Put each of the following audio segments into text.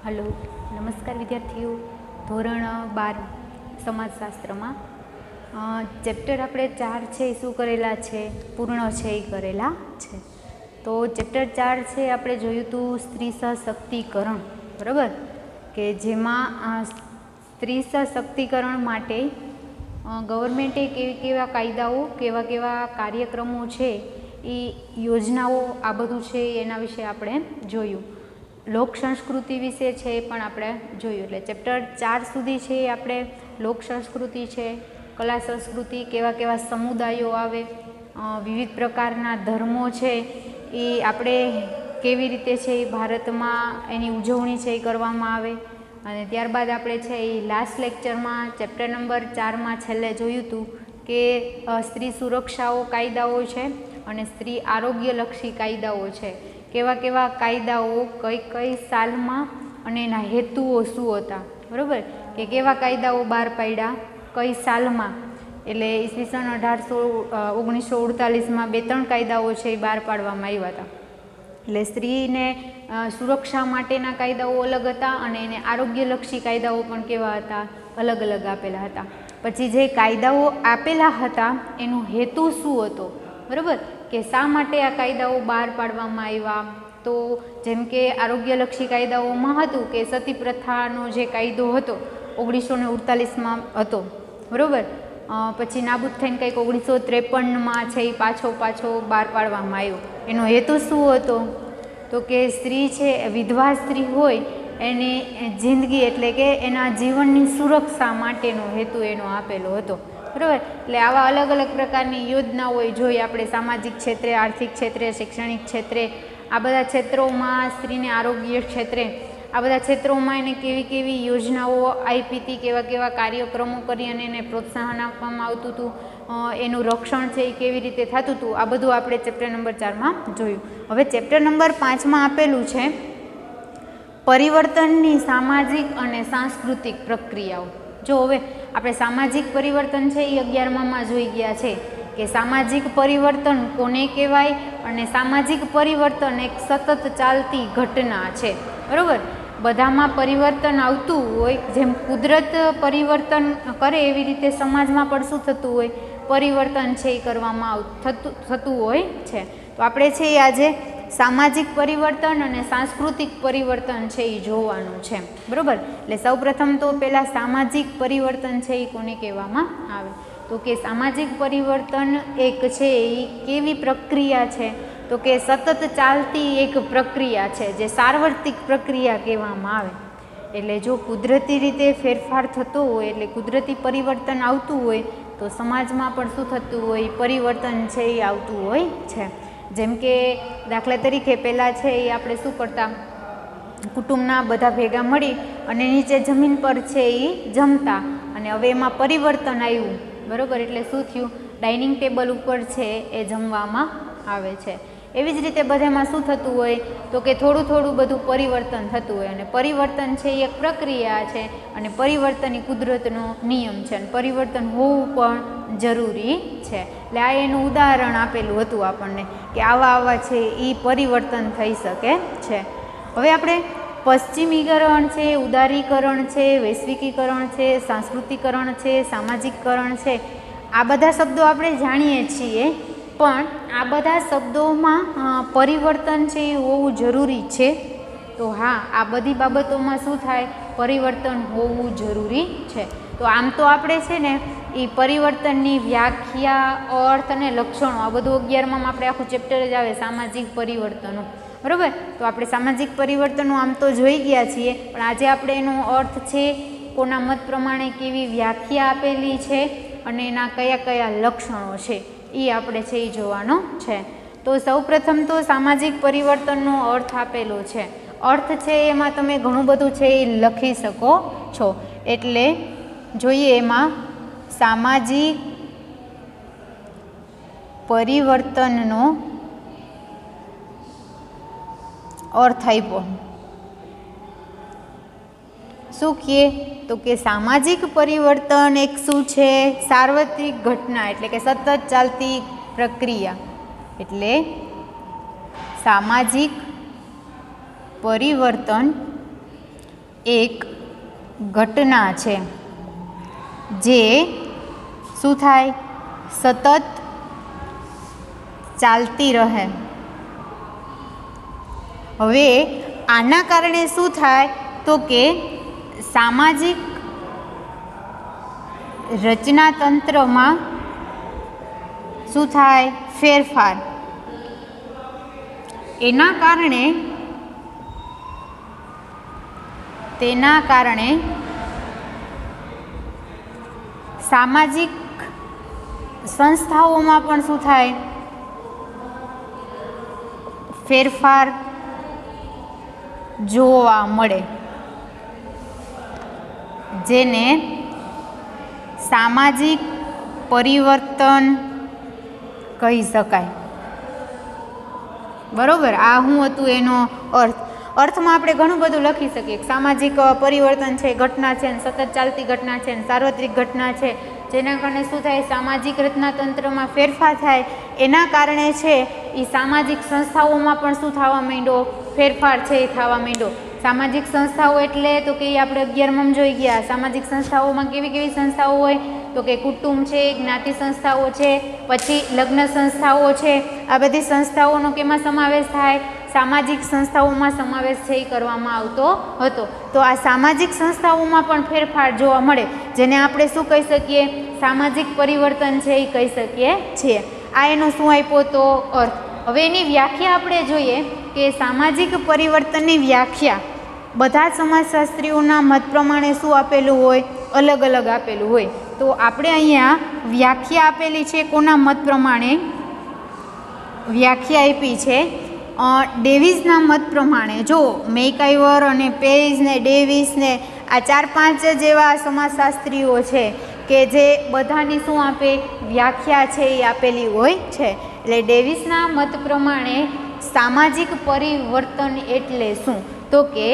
Hello, નમસ્કાર વિદ્યાર્થીઓ. ધોરણ 12 સમાજશાસ્ત્રમાં ચેપ્ટર આપણે 4 છે એ શું કરેલા છે, પૂર્ણ છે એ કરેલા છે. તો ચેપ્ટર 4 છે આપણે જોયું હતું સ્ત્રી સશક્તિકરણ, બરાબર, કે જેમાં સ્ત્રી સશક્તિકરણ માટે ગવર્મેન્ટે કેવા કાયદાઓ, કેવા કાર્યક્રમો છે એ યોજનાઓ, આ બધું છે એના વિશે આપણે જોયું. લોક સંસ્કૃતિ વિશે છે એ પણ આપણે જોયું. એટલે ચેપ્ટર 4 સુધી છે એ આપણે લોક સંસ્કૃતિ છે, કલા સંસ્કૃતિ, કેવા સમુદાયો આવે, વિવિધ પ્રકારના ધર્મો છે એ આપણે કેવી રીતે છે એ ભારતમાં એની ઉજવણી છે એ કરવામાં આવે. અને ત્યારબાદ આપણે છે એ લાસ્ટ લેક્ચરમાં ચેપ્ટર નંબર 4માં છેલ્લે જોયું હતું કે સ્ત્રી સુરક્ષાઓ કાયદાઓ છે અને સ્ત્રી આરોગ્યલક્ષી કાયદાઓ છે. કેવા કાયદાઓ કઈ સાલમાં અને એના હેતુઓ શું હતા, બરાબર, કે કેવા કાયદાઓ બહાર પાડ્યા કઈ સાલમાં. એટલે ઈસવીસન 1948માં 2-3 કાયદાઓ છે એ બહાર પાડવામાં આવ્યા હતા. એટલે સ્ત્રીને સુરક્ષા માટેના કાયદાઓ અલગ હતા અને એને આરોગ્યલક્ષી કાયદાઓ પણ કેવા હતા, અલગ અલગ આપેલા હતા. પછી જે કાયદાઓ આપેલા હતા એનો હેતુ શું હતો, બરાબર, કે શા માટે આ કાયદાઓ બહાર પાડવામાં આવ્યા. તો જેમ કે આરોગ્યલક્ષી કાયદાઓમાં હતું કે સતી પ્રથાનો જે કાયદો હતો 1948માં હતો, બરાબર, પછી નાબૂદ થઈને કંઈક 1953માં છે એ પાછો બહાર પાડવામાં આવ્યો. એનો હેતુ શું હતો તો કે સ્ત્રી છે, વિધવા સ્ત્રી હોય એની જિંદગી એટલે કે એના જીવનની સુરક્ષા માટેનો હેતુ એનો આપેલો હતો, બરાબર. એટલે આવા અલગ અલગ પ્રકારની યોજનાઓ જોઈ આપણે સામાજિક ક્ષેત્રે, આર્થિક ક્ષેત્રે, શૈક્ષણિક ક્ષેત્રે, આ બધા ક્ષેત્રોમાં સ્ત્રીને આરોગ્ય ક્ષેત્રે, આ બધા ક્ષેત્રોમાં એને કેવી યોજનાઓ આપી હતી, કેવા કાર્યક્રમો કરી અને એને પ્રોત્સાહન આપવામાં આવતું હતું, એનું રક્ષણ છે એ કેવી રીતે થતું હતું, આ બધું આપણે ચેપ્ટર નંબર 4માં જોયું. હવે ચેપ્ટર નંબર 5માં આપેલું છે પરિવર્તનની સામાજિક અને સાંસ્કૃતિક પ્રક્રિયાઓ. જો હવે આપણે સામાજિક પરિવર્તન છે એ 11માં જોઈ ગયા છે કે સામાજિક પરિવર્તન કોને કહેવાય, અને સામાજિક પરિવર્તન એક સતત ચાલતી ઘટના છે, બરાબર. બધામાં પરિવર્તન આવતું હોય, જેમ કુદરત પરિવર્તન કરે એવી રીતે સમાજમાં પણ શું થતું હોય, પરિવર્તન છે એ કરવામાં થતું હોય છે. તો આપણે છે એ આજે સામાજિક પરિવર્તન અને સાંસ્કૃતિક પરિવર્તન છે એ જોવાનું છે, બરાબર. એટલે સૌપ્રથમ તો પહેલાં સામાજિક પરિવર્તન છે એ કોને કહેવામાં આવે, તો કે સામાજિક પરિવર્તન એક છે એ કેવી પ્રક્રિયા છે તો કે સતત ચાલતી એક પ્રક્રિયા છે જે સાર્વત્રિક પ્રક્રિયા કહેવામાં આવે. એટલે જો કુદરતી રીતે ફેરફાર થતો હોય, એટલે કુદરતી પરિવર્તન આવતું હોય તો સમાજમાં પણ શું થતું હોય, પરિવર્તન છે એ આવતું હોય છે. જેમ કે દાખલા તરીકે પહેલાં છે એ આપણે શું કરતા, કુટુંબના બધા ભેગા મળી અને નીચે જમીન પર છે એ જમતા, અને હવે એમાં પરિવર્તન આવ્યું, બરાબર. એટલે શું થયું, ડાઇનિંગ ટેબલ ઉપર છે એ જમવામાં આવે છે. એવી જ રીતે બધામાં શું થતું હોય તો કે થોડું બધું પરિવર્તન થતું હોય, અને પરિવર્તન છે એ એક પ્રક્રિયા છે, અને પરિવર્તન એ કુદરતનો નિયમ છે, અને પરિવર્તન હોવું પણ જરૂરી છે. એટલે આ એનું ઉદાહરણ આપેલું હતું આપણને કે આવા છે એ પરિવર્તન થઈ શકે છે. હવે આપણે પશ્ચિમીકરણ છે, ઉદારીકરણ છે, વૈશ્વિકીકરણ છે, સાંસ્કૃતિકરણ છે, સામાજિકકરણ છે, આ બધા શબ્દો આપણે જાણીએ છીએ, પણ આ બધા શબ્દોમાં પરિવર્તન છે એ હોવું જરૂરી છે. તો હા, આ બધી બાબતોમાં શું થાય, પરિવર્તન હોવું જરૂરી છે. તો આમ તો આપણે છે ને એ પરિવર્તનની વ્યાખ્યા, અર્થ અને લક્ષણો, આ બધું 11માં આપણે આખું ચેપ્ટર જ આવે સામાજિક પરિવર્તનો, બરાબર. તો આપણે સામાજિક પરિવર્તનો આમ તો જોઈ ગયા છીએ, પણ આજે આપણે એનો અર્થ છે, કોના મત પ્રમાણે કેવી વ્યાખ્યા આપેલી છે અને એના કયા લક્ષણો છે એ આપણે છે એ જોવાનો છે. તો સૌપ્રથમ તો સામાજિક પરિવર્તનનો અર્થ આપેલો છે. અર્થ છે એમાં તમે ઘણું બધું છે એ લખી શકો છો. એટલે જોઈએ એમાં સામાજિક પરિવર્તનનો અર્થ આપ્યો. શું કહે તો કે સામાજિક પરિવર્તન એક શું છે, સાર્વત્રિક ઘટના, એટલે કે સતત ચાલતી પ્રક્રિયા. એટલે સામાજિક પરિવર્તન એક ઘટના છે જે શું થાય, સતત ચાલતી રહે. હવે આના કારણે શું થાય તો કે સામાજિક રચનાતંત્રમાં શું થાય, ફેરફાર. તેના કારણે સામાજિક સંસ્થાઓમાં પણ શું થાય, ફેરફાર જોવા મળે, જેને સામાજિક પરિવર્તન કહી શકાય. બરોબર, આ શું હતું એનો અર્થમાં આપણે ઘણું બધું લખી શકીએ. સામાજિક પરિવર્તન છે, ઘટના છે, સતત ચાલતી ઘટના છે, સાર્વત્રિક ઘટના છે, જેના કારણે શું થાય, સામાજિક રચનાતંત્રમાં ફેરફાર થાય. એના કારણે છે એ સામાજિક સંસ્થાઓમાં પણ શું થવા માંડ્યો, ફેરફાર છે એ થવા માંડ્યો. સામાજિક સંસ્થાઓ એટલે તો કે આપણે 11માં જોઈ ગયા. સામાજિક સંસ્થાઓમાં કેવી કેવી સંસ્થાઓ હોય તો કે કુટુંબ છે, જ્ઞાતિ સંસ્થાઓ છે, પછી લગ્ન સંસ્થાઓ છે. આ બધી સંસ્થાઓનો કેમાં સમાવેશ થાય, સામાજિક સંસ્થાઓમાં સમાવેશ છે એ કરવામાં આવતો હતો. તો આ સામાજિક સંસ્થાઓમાં પણ ફેરફાર જોવા મળે, જેને આપણે શું કહી શકીએ, સામાજિક પરિવર્તન છે એ કહી શકીએ છીએ. આ એનો શું આપ્યો તો અર્થ. હવે એની વ્યાખ્યા આપણે જોઈએ કે સામાજિક પરિવર્તનની વ્યાખ્યા બધા સમાજશાસ્ત્રીઓના મત પ્રમાણે શું આપેલું હોય, અલગ અલગ આપેલું હોય. તો આપણે અહીંયા વ્યાખ્યા આપેલી છે, કોના મત પ્રમાણે વ્યાખ્યા આપી છે, ડેવિસના મત પ્રમાણે. જો મેકઆઈવર અને પેરિસ ને ડેવિસ ને આ 4-5 જેવા સમાજશાસ્ત્રીઓ છે કે જે બધાની શું આપે, વ્યાખ્યા છે એ આપેલી હોય છે. એટલે ડેવિસના મત પ્રમાણે સામાજિક પરિવર્તન એટલે શું, તો કે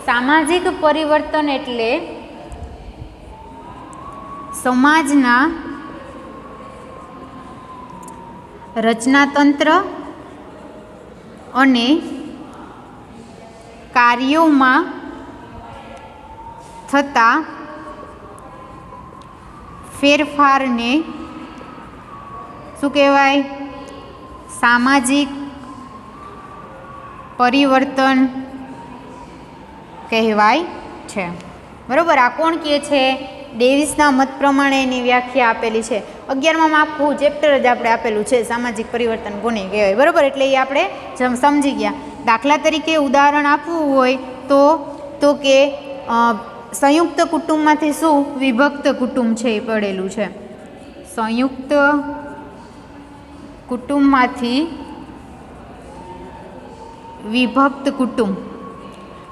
સામાજિક પરિવર્તન એટલે સમાજના રચનાતંત્ર અને કાર્યોમાં થતા ફેરફારને શું કહેવાય, સામાજિક પરિવર્તન કહેવાય છે. બરાબર, આ કોણ કહે છે, ડેવિસના મત પ્રમાણે એની વ્યાખ્યા આપેલી છે. 11માં આખું ચેપ્ટર જ આપણે આપેલું છે, સામાજિક પરિવર્તન કોને કહેવાય. બરાબર, એટલે એ આપણે સમજી ગયા. દાખલા તરીકે ઉદાહરણ આપવું હોય તો કે સંયુક્ત કુટુંબમાંથી શું વિભક્ત કુટુંબ છે એ પડેલું છે. સંયુક્ત કુટુંબમાંથી વિભક્ત કુટુંબ,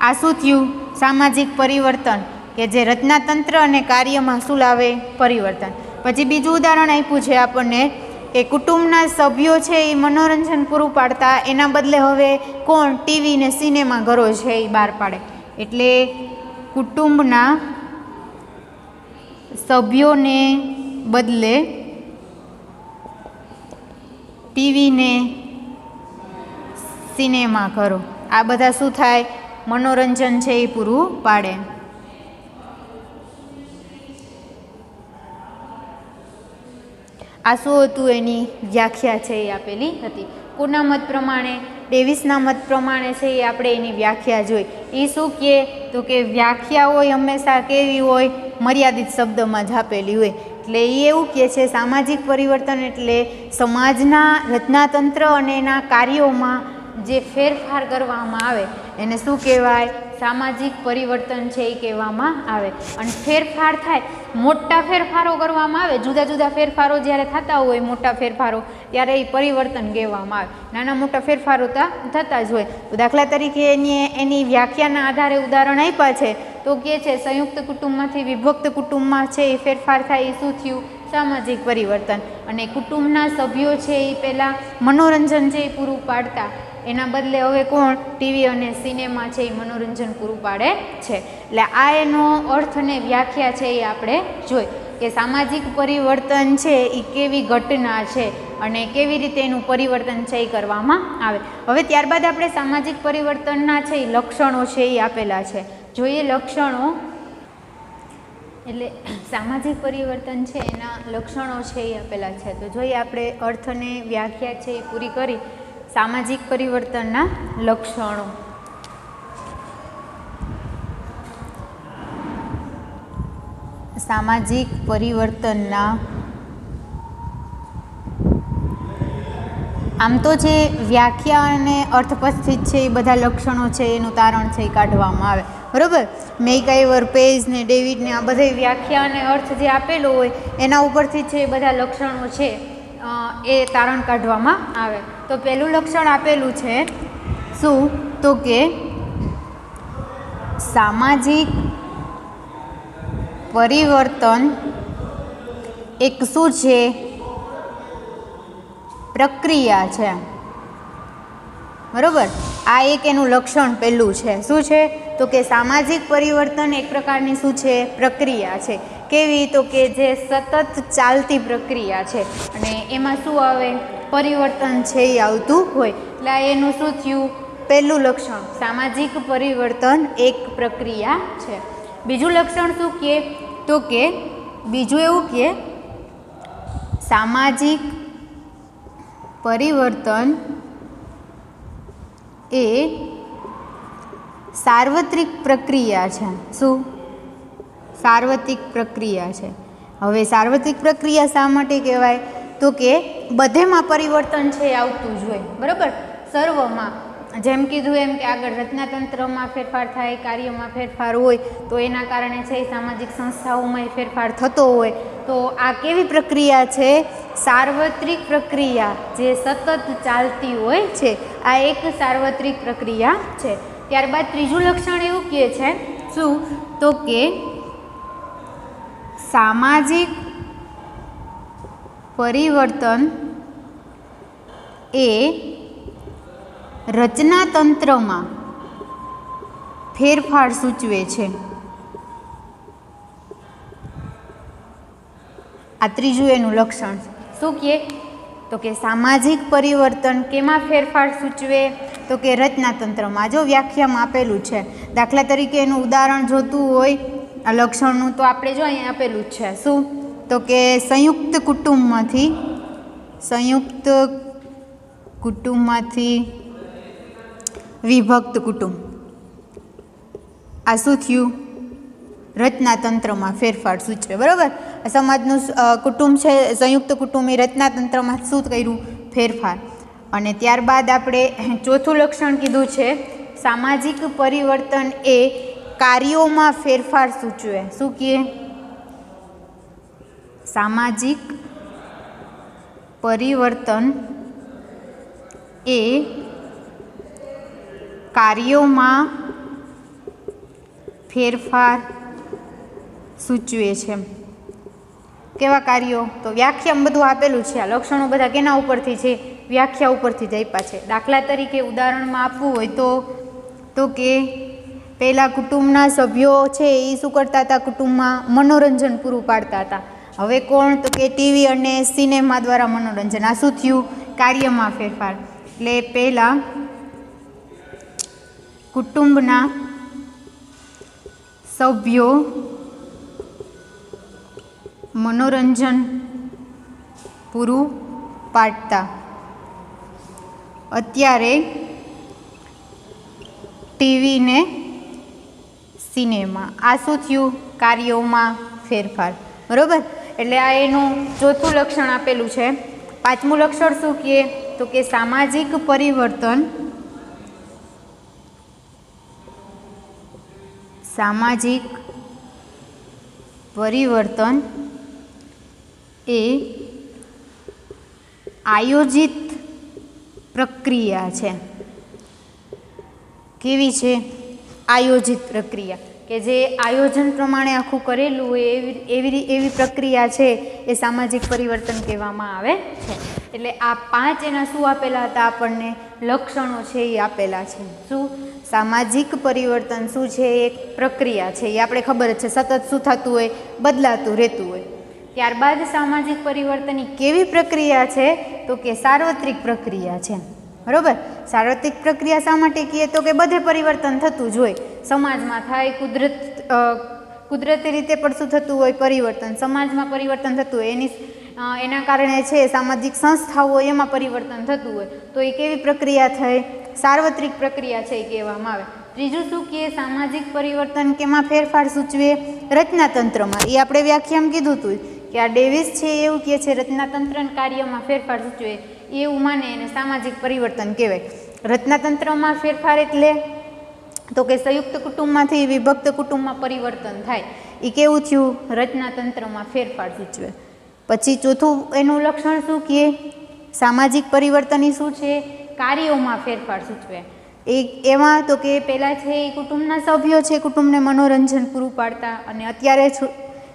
આ શું થયું, સામાજિક પરિવર્તન કે જે રચનાતંત્ર અને કાર્યમાં શું લાવે, પરિવર્તન. પછી બીજું ઉદાહરણ આપ્યું છે આપણને કે કુટુંબના સભ્યો છે એ મનોરંજન પૂરું પાડતા, એના બદલે હવે કોણ, ટીવી ને સિનેમા ઘરો છે એ બહાર પાડે. એટલે કુટુંબના સભ્યોને બદલે ટીવી ને સિનેમા ઘરો, આ બધા શું થાય, મનોરંજન છે એ પૂરું પાડે. આ શું હતું, એની વ્યાખ્યા છે એ આપેલી હતી. કોના મત પ્રમાણે, ડેવિસના મત પ્રમાણે છે એ આપણે એની વ્યાખ્યા જોઈ. એ શું કહે તો કે વ્યાખ્યા હોય હંમેશા કેવી હોય, મર્યાદિત શબ્દમાં જ આપેલી હોય. એટલે એ એવું કહે છે સામાજિક પરિવર્તન એટલે સમાજના રચનાતંત્ર અને એના કાર્યોમાં જે ફેરફાર કરવામાં આવે એને શું કહેવાય, સામાજિક પરિવર્તન છે એ કહેવામાં આવે. અને ફેરફાર થાય, મોટા ફેરફારો કરવામાં આવે, જુદા જુદા ફેરફારો જ્યારે થતા હોય, મોટા ફેરફારો, ત્યારે એ પરિવર્તન કહેવામાં આવે. નાના મોટા ફેરફારો થતા જ હોય. દાખલા તરીકે એની વ્યાખ્યાના આધારે ઉદાહરણ આપ્યા છે તો કહે છે સંયુક્ત કુટુંબમાંથી વિભક્ત કુટુંબમાં છે એ ફેરફાર થાય, એ શું થયું, સામાજિક પરિવર્તન. અને કુટુંબના સભ્યો છે એ પહેલાં મનોરંજન છે એ પૂરું પાડતા, એના બદલે હવે કોણ, ટીવી અને સિનેમા છે એ મનોરંજન પૂરું પાડે છે. એટલે આ એનો અર્થ અને વ્યાખ્યા છે એ આપણે જોઈ કે સામાજિક પરિવર્તન છે એ કેવી ઘટના છે અને કેવી રીતે એનું પરિવર્તન છે એ કરવામાં આવે. હવે ત્યારબાદ આપણે સામાજિક પરિવર્તનના છે એ લક્ષણો છે એ આપેલા છે. જોઈએ લક્ષણો. એટલે સામાજિક પરિવર્તન છે એના લક્ષણો છે એ આપેલા છે. તો જોઈએ આપણે અર્થને વ્યાખ્યા છે એ પૂરી કરી. સામાજિક પરિવર્તનના લક્ષણો. સામાજિક પરિવર્તનના આમ તો જે વ્યાખ્યા અને અર્થપસ્થિત છે એ બધા લક્ષણો છે એનું તારણ છે એ કાઢવામાં આવે, બરાબર. મેકઆઈવર, પેજ ને ડેવિડ ને આ બધી વ્યાખ્યા અને અર્થ જે આપેલો હોય એના ઉપરથી છે એ બધા લક્ષણો છે એ તારણ કાઢવામાં આવે. તો પહેલું લક્ષણ આપેલું છે શું? તો કે સામાજિક પરિવર્તન એક શું છે? પ્રક્રિયા છે, બરાબર. આ એક એનું લક્ષણ પહેલું છે. શું છે? તો કે સામાજિક પરિવર્તન એક પ્રકારની શું છે? પ્રક્રિયા છે. કેવી? તો કે જે સતત ચાલતી પ્રક્રિયા છે અને એમાં શું આવે? પરિવર્તન છે એ આવતું હોય. એટલે એનું શું થયું? પહેલું લક્ષણ, સામાજિક પરિવર્તન એક પ્રક્રિયા છે. બીજું લક્ષણ શું કહે? તો કે બીજું એવું કહે સામાજિક પરિવર્તન એ સાર્વત્રિક પ્રક્રિયા છે. શું? સાર્વત્રિક પ્રક્રિયા છે. હવે સાર્વત્રિક પ્રક્રિયા શા માટે કહેવાય? તો કે બધેમાં પરિવર્તન છે એ આવતું જ હોય, બરાબર. સર્વમાં, જેમ કીધું એમ કે આગળ રચનાતંત્રમાં ફેરફાર થાય, કાર્યમાં ફેરફાર હોય, તો એના કારણે છે સામાજિક સંસ્થાઓમાં ફેરફાર થતો હોય. તો આ કેવી પ્રક્રિયા છે? સાર્વત્રિક પ્રક્રિયા જે સતત ચાલતી હોય છે. આ એક સાર્વત્રિક પ્રક્રિયા છે. ત્યારબાદ ત્રીજું લક્ષણ એવું કહે છે શું? તો કે સામાજિક પરિવર્તન એ રચનાતંત્રમાં ફેરફાર સૂચવે છે. આ ત્રીજું એનું લક્ષણ. શું કહે? તો કે સામાજિક પરિવર્તન કેમાં ફેરફાર સૂચવે? તો કે રચનાતંત્રમાં. જો વ્યાખ્યામાં આપેલું છે. દાખલા તરીકે એનું ઉદાહરણ જોતું હોય આ લક્ષણનું તો આપણે જો અહીંયા આપેલું જ છે. શું? તો કે સંયુક્ત કુટુંબમાંથી વિભક્ત કુટુંબ. આ શું થયું? રચનાતંત્રમાં ફેરફાર સૂચવે, બરાબર. સમાજનું કુટુંબ છે, સંયુક્ત કુટુંબ એ રચનાતંત્રમાં શું કર્યું? ફેરફાર. અને ત્યારબાદ આપણે ચોથું લક્ષણ કીધું છે સામાજિક પરિવર્તન એ કાર્યોમાં ફેરફાર સૂચવે. શું કહે? સામાજિક પરિવર્તન એ કાર્યોમાં ફેરફાર સૂચવે છે. કેવા કાર્યો? તો વ્યાખ્યામાં બધું આપેલું છે. આ લક્ષણો બધા કેના ઉપરથી છે? વ્યાખ્યા ઉપરથી જ આપ્યા છે. દાખલા તરીકે ઉદાહરણમાં આપવું હોય તો કે પહેલાં કુટુંબના સભ્યો છે એ શું કરતા હતા? કુટુંબમાં મનોરંજન પૂરું પાડતા હતા. હવે કોણ? તો કે ટીવી અને સિનેમા દ્વારા મનોરંજન. આ શું થયું? કાર્યમાં ફેરફાર. એટલે પહેલાં કુટુંબના સભ્યો મનોરંજન પૂરું પાડતા, અત્યારે ટીવી ને સિનેમા. આ શું થયું? કાર્યોમાં ફેરફાર, બરાબર. એટલે આ એનું ચોથું લક્ષણ આપેલું છે. પાંચમું લક્ષણ શું કહે? તો કે સામાજિક પરિવર્તન એ આયોજિત પ્રક્રિયા છે. કેવી છે? આયોજિત પ્રક્રિયા. કે જે આયોજન પ્રમાણે આખું કરેલું હોય એવી પ્રક્રિયા છે એ સામાજિક પરિવર્તન કહેવામાં આવે છે. એટલે આ પાંચ એના શું આપેલા હતા? આપણને લક્ષણો છે એ આપેલા છે. શું? સામાજિક પરિવર્તન શું છે? એક પ્રક્રિયા છે. એ આપણે ખબર જ છે. સતત શું થતું હોય? બદલાતું રહેતું હોય. ત્યારબાદ સામાજિક પરિવર્તનની કેવી પ્રક્રિયા છે? તો કે સાર્વત્રિક પ્રક્રિયા છે. બરાબર. સાર્વત્રિક પ્રક્રિયા શા માટે કહીએ તો કે બધે પરિવર્તન થતું જ હોય, સમાજમાં થાય, કુદરતી રીતે પણ શું થતું હોય, પરિવર્તન, સમાજમાં પરિવર્તન થતું હોય, એના કારણે છે સામાજિક સંસ્થાઓ એમાં પરિવર્તન થતું હોય, તો એ કેવી પ્રક્રિયા થઈ, સાર્વત્રિક પ્રક્રિયા છે એ કહેવામાં આવે. ત્રીજું શું કહે, સામાજિક પરિવર્તન કેમાં ફેરફાર સૂચવે, રચનાતંત્રમાં. એ આપણે વ્યાખ્યામાં કીધું હતું કે આ ડેવિસ છે એવું કહે છે રચનાતંત્ર કાર્યમાં ફેરફાર સૂચવે, એવું માને એને સામાજિક પરિવર્તન કહેવાય. રચનાતંત્રમાં ફેરફાર એટલે તો કે સંયુક્ત કુટુંબમાંથી વિભક્ત કુટુંબમાં પરિવર્તન થાય, એ કેવું થયું, રચનાતંત્રમાં ફેરફાર સૂચવે. પછી ચોથું એનું લક્ષણ શું કહે, સામાજિક પરિવર્તન શું છે, કાર્યોમાં ફેરફાર સૂચવે. એમાં તો કે પહેલાં છે એ કુટુંબના સભ્યો છે કુટુંબને મનોરંજન પૂરું પાડતા, અને અત્યારે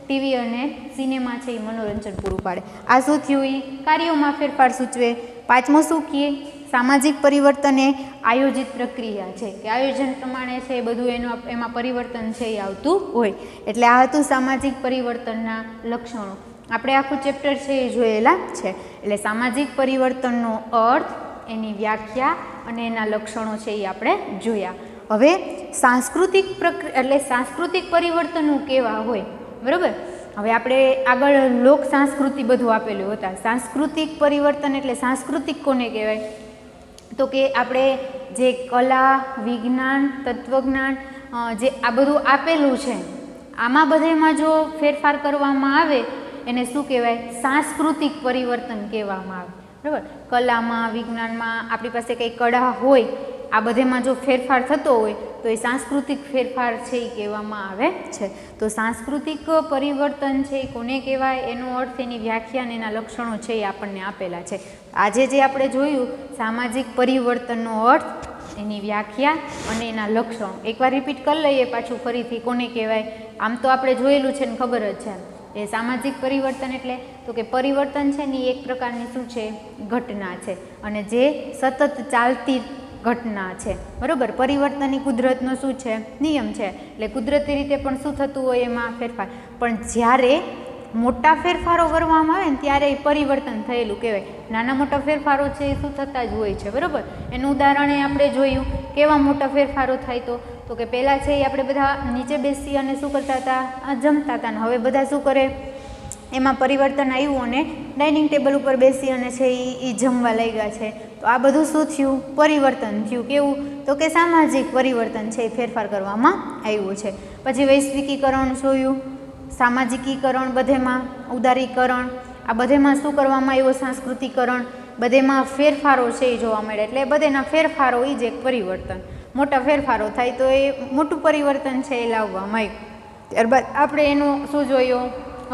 ટીવી અને સિનેમા છે એ મનોરંજન પૂરું પાડે. આ શું થયું, એ કાર્યોમાં ફેરફાર સૂચવે. પાંચમું શું કહે, સામાજિક પરિવર્તન એ આયોજિત પ્રક્રિયા છે, કે આયોજન પ્રમાણે છે બધું એમાં પરિવર્તન છે એ આવતું હોય. એટલે આ હતું સામાજિક પરિવર્તનના લક્ષણો. આપણે આખું ચેપ્ટર છે એ જોયેલા છે. એટલે સામાજિક પરિવર્તનનો અર્થ, એની વ્યાખ્યા અને એના લક્ષણો છે એ આપણે જોયા. હવે સાંસ્કૃતિક એટલે સાંસ્કૃતિક પરિવર્તનો કેવા હોય, બરાબર. હવે આપણે આગળ લોક સંસ્કૃતિ બધું આપેલું હતા. સાંસ્કૃતિક પરિવર્તન એટલે સાંસ્કૃતિક કોને કહેવાય, તો કે આપણે જે કલા, વિજ્ઞાન, તત્વજ્ઞાન જે આ બધું આપેલું છે, આમાં બધામાં જો ફેરફાર કરવામાં આવે એને શું કહેવાય, સાંસ્કૃતિક પરિવર્તન કહેવામાં આવે, બરાબર. કલામાં, વિજ્ઞાનમાં આપણી પાસે કંઈ કળા હોય, આ બધેમાં જો ફેરફાર થતો હોય તો એ સાંસ્કૃતિક ફેરફાર છે એ કહેવામાં આવે છે. તો સાંસ્કૃતિક પરિવર્તન છે એ કોને કહેવાય, એનો અર્થ, એની વ્યાખ્યા અને એના લક્ષણો છે એ આપણને આપેલા છે. આજે જે આપણે જોયું સામાજિક પરિવર્તનનો અર્થ, એની વ્યાખ્યા અને એના લક્ષણો, એકવાર રિપીટ કરી લઈએ પાછું ફરીથી, કોને કહેવાય. આમ તો આપણે જોયેલું છે ને ખબર જ છે. એ સામાજિક પરિવર્તન એટલે તો કે પરિવર્તન છે ને એ એક પ્રકારની શું છે, ઘટના છે, અને જે સતત ચાલતી ઘટના છે, બરાબર. પરિવર્તનની કુદરતનો શું છે, નિયમ છે. એટલે કુદરતી રીતે પણ શું થતું હોય, એમાં ફેરફાર. પણ જ્યારે મોટા ફેરફારો કરવામાં આવે ને ત્યારે એ પરિવર્તન થયેલું કહેવાય. નાના મોટા ફેરફારો છે એ શું થતા જ હોય છે, બરાબર. એનું ઉદાહરણ આપણે જોયું, કેવા મોટા ફેરફારો થાય તો કે પહેલાં છે એ આપણે બધા નીચે બેસી અને શું કરતા હતા, જમતા હતા, ને હવે બધા શું કરે, એમાં પરિવર્તન આવ્યું અને ડાઇનિંગ ટેબલ ઉપર બેસી અને છે એ જમવા લાગ્યા છે. તો આ બધું શું થયું, પરિવર્તન થયું. કેવું, તો કે સામાજિક પરિવર્તન છે એ ફેરફાર કરવામાં આવ્યું છે. પછી વૈશ્વિકીકરણ જોયું, સામાજિકીકરણ, બધેમાં ઉદારીકરણ, આ બધેમાં શું કરવામાં આવ્યું, સાંસ્કૃતિકરણ, બધેમાં ફેરફારો છે એ જોવા મળે. એટલે બધેના ફેરફારો એ જ એક પરિવર્તન. મોટા ફેરફારો થાય તો એ મોટું પરિવર્તન છે એ લાવવામાં આવ્યું. ત્યારબાદ આપણે એનો શું જોયો,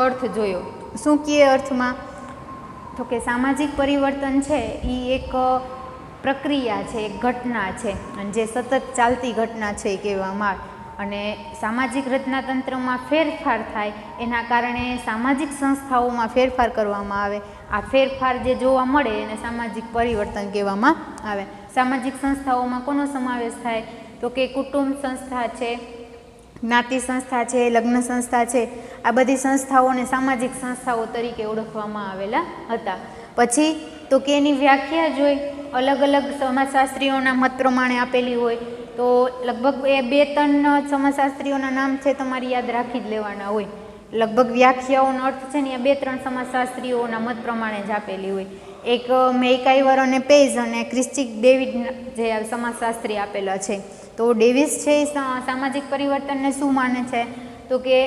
અર્થ જોયો. શું કહે અર્થમાં, તો કે સામાજિક પરિવર્તન છે એ એક પ્રક્રિયા છે, એક ઘટના છે, અને જે સતત ચાલતી ઘટના છે એ કહેવામાં આવે. અને સામાજિક રચનાતંત્રમાં ફેરફાર થાય એના કારણે સામાજિક સંસ્થાઓમાં ફેરફાર કરવામાં આવે. આ ફેરફાર જે જોવા મળે એને સામાજિક પરિવર્તન કહેવામાં આવે. સામાજિક સંસ્થાઓમાં કોનો સમાવેશ થાય, તો કે કુટુંબ સંસ્થા છે, જ્ઞાતિ સંસ્થા છે, લગ્ન સંસ્થા છે, આ બધી સંસ્થાઓને સામાજિક સંસ્થાઓ તરીકે ઓળખવામાં આવેલા હતા. પછી તો કે એની વ્યાખ્યા જોઈ, અલગ અલગ સમાજશાસ્ત્રીઓના મત પ્રમાણે આપેલી હોય. તો લગભગ એ 2-3 સમાજશાસ્ત્રીઓના નામ છે તમારે યાદ રાખી જ લેવાના હોય. લગભગ વ્યાખ્યાઓનો અર્થ છે ને એ 2-3 સમાજશાસ્ત્રીઓના મત પ્રમાણે જ આપેલી હોય. એક મેકઆઈવર અને પેજ અને ક્રિસ્ટિક ડેવિડ જે સમાજશાસ્ત્રી આપેલા છે. તો ડેવિસ છે એ સામાજિક પરિવર્તનને શું માને છે, તો કે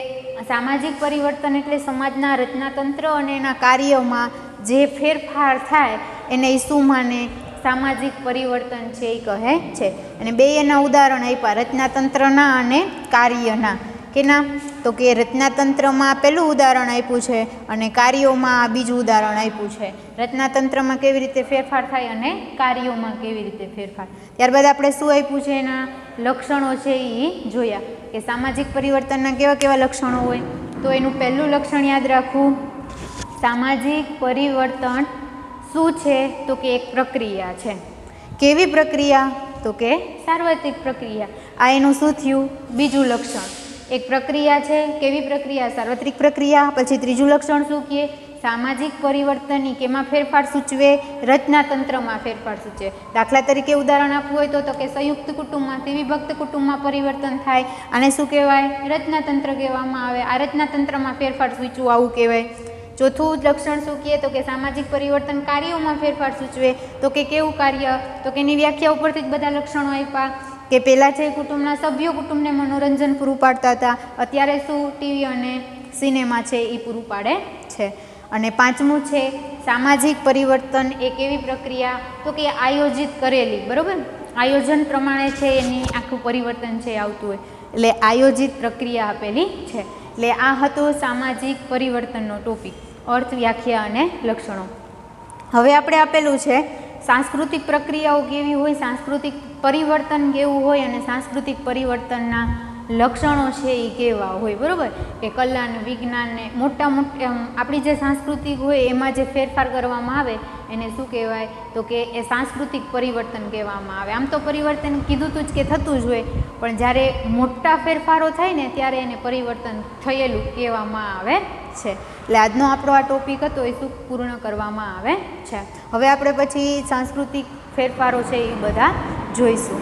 સામાજિક પરિવર્તન એટલે સમાજના રચનાતંત્ર અને એના કાર્યમાં જે ફેરફાર થાય એને એ શું માને, સામાજિક પરિવર્તન છે એ કહે છે. અને બે એના ઉદાહરણ આપ્યા, રચનાતંત્રના અને કાર્યના. કેના, તો કે રચનાતંત્રમાં પહેલું ઉદાહરણ આપ્યું છે અને કાર્યોમાં બીજું ઉદાહરણ આપ્યું છે. રચનાતંત્રમાં કેવી રીતે ફેરફાર થાય અને કાર્યોમાં કેવી રીતે ફેરફાર. ત્યારબાદ આપણે શું આપ્યું છે, એના લક્ષણો છે એ જોયા કે સામાજિક પરિવર્તનના કેવા કેવા લક્ષણો હોય. તો એનું પહેલું લક્ષણ યાદ રાખવું, સામાજિક પરિવર્તન શું છે, તો કે એક પ્રક્રિયા છે. કેવી પ્રક્રિયા, તો કે સાર્વત્રિક પ્રક્રિયા. આ એનું શું થયું, બીજું લક્ષણ. એક પ્રક્રિયા છે, કેવી પ્રક્રિયા? સાર્વત્રિક પ્રક્રિયા. પછી ત્રીજું લક્ષણ શું કહે? સામાજિક પરિવર્તન. કેમાં ફેરફાર સૂચવે? રચનાતંત્રમાં ફેરફાર સૂચવે. દાખલા તરીકે ઉદાહરણ આપવું હોય તો કે સંયુક્ત કુટુંબમાંથી વિભક્ત કુટુંબમાં પરિવર્તન થાય, આને શું કહેવાય? રચનાતંત્ર કહેવામાં આવે. આ રચનાતંત્રમાં ફેરફાર સૂચવું આવું કહેવાય. ચોથું લક્ષણ શું કહે? તો કે સામાજિક પરિવર્તન કાર્યોમાં ફેરફાર સૂચવે. તો કે કેવું કાર્ય? તો કે એની વ્યાખ્યા ઉપરથી જ બધા લક્ષણો આપ્યા કે પહેલાં છે કુટુંબના સભ્યો કુટુંબને મનોરંજન પૂરું પાડતા હતા, અત્યારે શું? ટીવી અને સિનેમા છે એ પૂરું પાડે છે. અને પાંચમું છે સામાજિક પરિવર્તન એ કેવી પ્રક્રિયા? તો કે આયોજિત કરેલી, બરાબર? આયોજન પ્રમાણે છે એની આખું પરિવર્તન છે આવતું હોય, એટલે આયોજિત પ્રક્રિયા આપેલી છે. એટલે આ હતો સામાજિક પરિવર્તનનો ટોપિક, અર્થ, વ્યાખ્યા અને લક્ષણો. હવે આપણે આપેલું છે સાંસ્કૃતિક પ્રક્રિયાઓ કેવી હોય, સાંસ્કૃતિક પરિવર્તન કેવું હોય અને સાંસ્કૃતિક પરિવર્તનના લક્ષણો છે એ કેવા હોય, બરાબર? કે કલા અને વિજ્ઞાનને મોટા આપણી જે સાંસ્કૃતિક હોય એમાં જે ફેરફાર કરવામાં આવે એને શું કહેવાય? તો કે એ સાંસ્કૃતિક પરિવર્તન કહેવામાં આવે. આમ તો પરિવર્તન કીધું તું જ કે થતું જ હોય, પણ જ્યારે મોટા ફેરફારો થાય ને ત્યારે એને પરિવર્તન થયેલું કહેવામાં આવે છે. એટલે આજનો આપણો આ ટોપિક હતો એ શું પૂર્ણ કરવામાં આવે છે. હવે આપણે પછી સાંસ્કૃતિક ફેરફારો છે એ બધા જોઈશું.